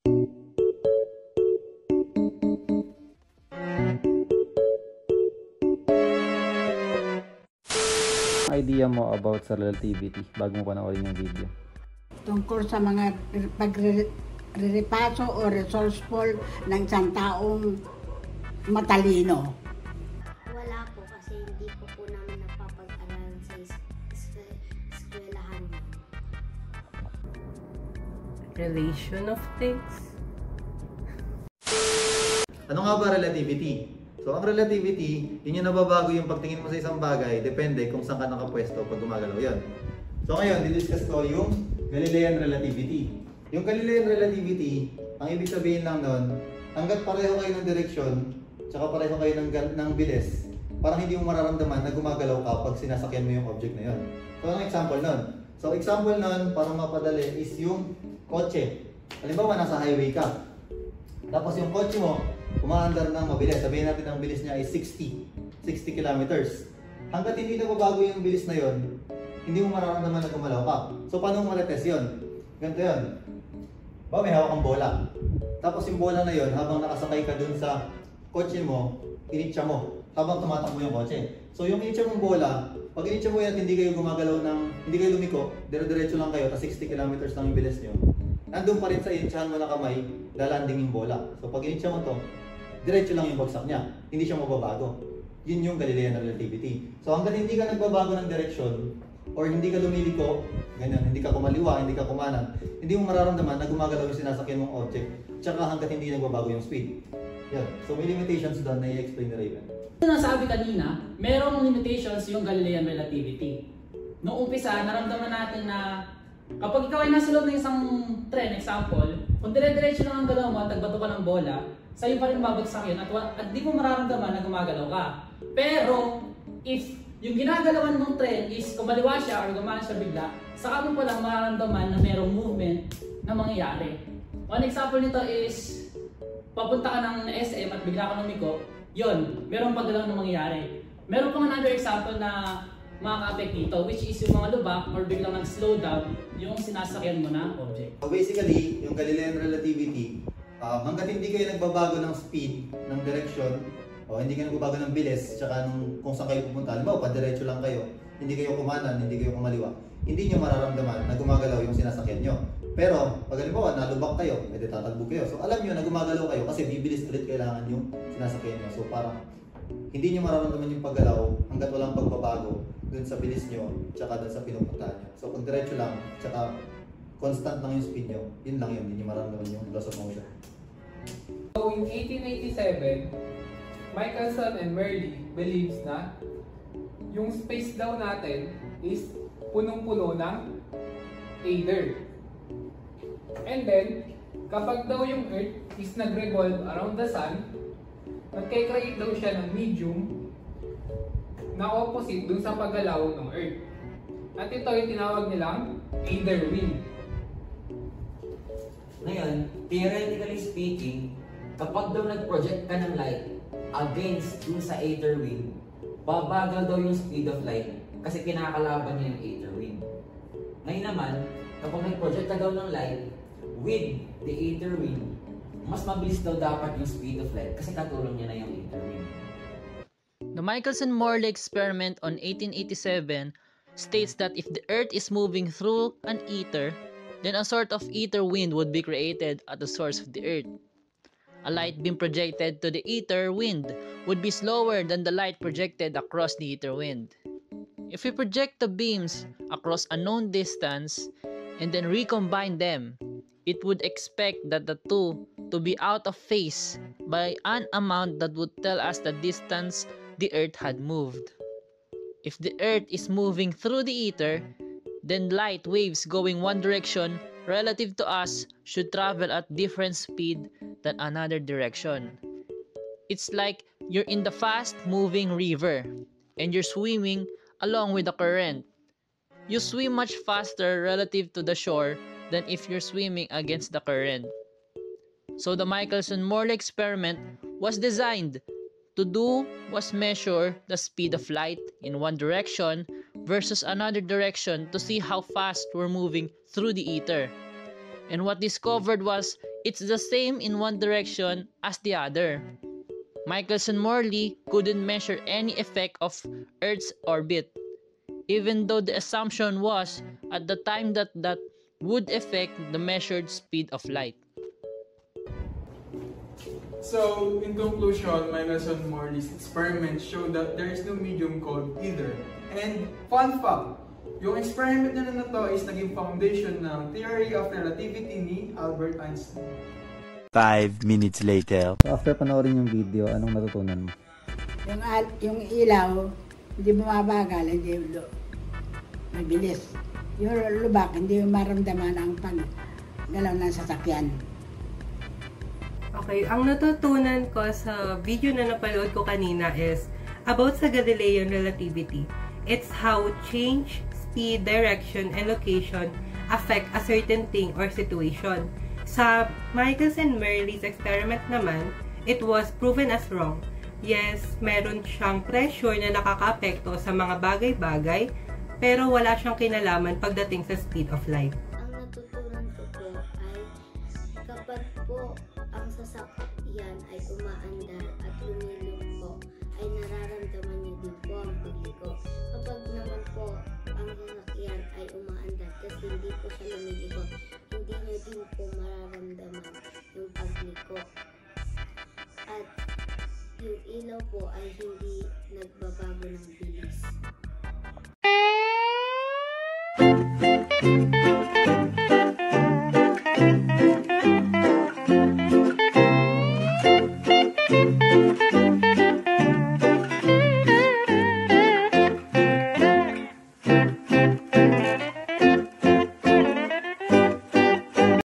Idea mo about sa relativity bago mo panoorin yung video? Tungkol sa mga pagre-repaso o resourceful ng isang taong matalino. Wala po kasi hindi po namin napapag-aralan sa eskwelahan. Relation of things. Ano nga ba relativity? So ang relativity, yun yung nababago yung pagtingin mo sa isang bagay, depende kung saan ka nakapwesto pag gumagalaw yun. So ngayon, didiscuss ko yung Galilean relativity. Yung Galilean relativity, ang ibig sabihin lang nun, hanggat pareho kayo ng direksyon, tsaka pareho kayo ng bilis, parang hindi mo mararamdaman na gumagalaw ka pag sinasakyan mo yung object na yun. So anong example nun? So example nun, para mapadali, is yung kotse. Halimbawa, nasa highway ka. Tapos yung kotse mo, umaandar ng mabilis. Sabihin natin ang bilis niya ay 60 kilometers. Hanggat hindi nababago yung bilis na yon, hindi mo mararamdaman na gumalaw ka. So paano mo matetest yun? Ganito yun. May hawak kang bola. Tapos yung bola na yon, habang nakasakay ka dun sa kotse mo, initsa mo habang tumatakbo yung kotse. So yung initsa mong bola, pag initsa mo yan, hindi kayo gumagalaw hindi kayo lumiko, dire-diretso lang kayo, 60 kilometers lang yung bilis nyo. Nandun pa rin sa initsahan mo na kamay, lalanding yung bola. So pag initsa mo to, diretso lang yung bagsak niya. Hindi siya mababago. Yun yung Galilean relativity. So hanggang hindi ka nagbabago ng direksyon, or hindi ka lumiliko, ganyan, hindi ka kumaliwa, hindi ka kumanan, hindi mo mararamdaman na gumagalaw yung sinasakyan mong object, tsaka hanggat hindi nagbabago yung speed. Yan. So may limitations doon na i-explain ni Raven. Nasabi kanina, merong limitations yung Galilean relativity. Noong umpisa, naramdaman natin na kapag ikaw ay nasa loob ng isang tren, example, kung dire-diretso lang ang galaw mo at tagbato ka ng bola, sa'yo pa rin mabagsak yun at di mo mararamdaman na gumagalaw ka. Pero, if yung ginagalawan ng tren is kumaliwa siya or gumaan siya bigla, saka mo palang mararamdaman na merong movement na mangyayari. One example nito is, papunta ka ng SM at bigla ka lumiko, yun, merong paggalaw na mangyayari. Meron pang another example na makaka-affect dito, which is yung mga lubak or biglang nag-slow down yung sinasakyan mo na object. So basically, yung Galilean relativity, hanggat hindi kayo nagbabago ng speed, ng direction, o hindi kayo nagbabago ng bilis, tsaka kung saan kayo pupunta, halimbawa, padiretso lang kayo, hindi kayo kumanan, hindi kayo kumaliwa, hindi nyo mararamdaman na gumagalaw yung sinasakyan nyo. Pero, pag halimbawa, nalubak kayo, may tatalbog kayo. So, alam nyo na gumagalaw kayo kasi bibilis ulit kailangan yung sinasakyan nyo. So, parang hindi nyo mararamdaman yung paggalaw hanggat walang pagbabago dun sa bilis nyo, tsaka dun sa pinupuntahan nyo. So, kung diretso lang, tsaka constant lang yung speed nyo, yun lang yun, hindi nyo mararamdaman yung loss of motion. So, in 1887, Michelson and Merli believes na yung space daw natin is punong-puno ng Aether. And then, kapag daw yung Earth is nag-revolve around the Sun, nagkikreate daw siya ng medium na opposite dun sa paggalaw ng Earth. At ito yung tinawag nilang Aether wind. Ngayon, theoretically speaking, kapag daw nag-project ka ng light against dun sa Aether wind, babagal daw yung speed of light kasi kinakalaban niya yung Aether wind. Ngayon naman, kapag nag-project ka daw ng light with the Aether wind, mas mabilis daw dapat yung speed of light kasi katulong niya na yung Aether wind. The Michelson-Morley experiment on 1887 states that if the Earth is moving through an ether, then a sort of ether wind would be created at the source of the Earth. A light beam projected to the ether wind would be slower than the light projected across the ether wind. If we project the beams across a known distance and then recombine them, it would expect that the two to be out of phase by an amount that would tell us the distance the Earth had moved. If the Earth is moving through the ether, then light waves going one direction relative to us should travel at different speed than another direction. It's like you're in the fast-moving river and you're swimming along with the current. You swim much faster relative to the shore than if you're swimming against the current. So the Michelson-Morley experiment was designed to do was measure the speed of light in one direction versus another direction to see how fast we're moving through the ether. And what discovered was it's the same in one direction as the other. Michelson-Morley couldn't measure any effect of Earth's orbit, even though the assumption was at the time that would affect the measured speed of light. So, in conclusion, Michelson-Morley's experiment showed that there is no medium called either. And, fun fact, yung experiment na to is naging foundation ng theory of relativity ni Albert Einstein. 5 minutes later. So after panoorin yung video, anong natutunan mo? Yung ilaw, hindi bumabagal, hindi mabilis. Yung lubak, hindi maramdaman ang galaw ng sasakyan. Okay, ang natutunan ko sa video na napanood ko kanina is about sa Galilean relativity. It's how change, speed, direction, and location affect a certain thing or situation. Sa Michelson-Morley's experiment naman, it was proven as wrong. Yes, meron siyang pressure na nakakaapekto sa mga bagay-bagay, pero wala siyang kinalaman pagdating sa speed of light. Ang natutunan ko po ay kapag po ang sasakyan ay umaandar at lumilong po, ay nararamdaman niyo din po ang pagliko. Kapag naman po ang sasakyan ay umaandar kasi hindi po siya lumiliko, hindi niyo din po mararamdaman yung pagliko. At yung ilaw po ay hindi nagbabago ng bilis.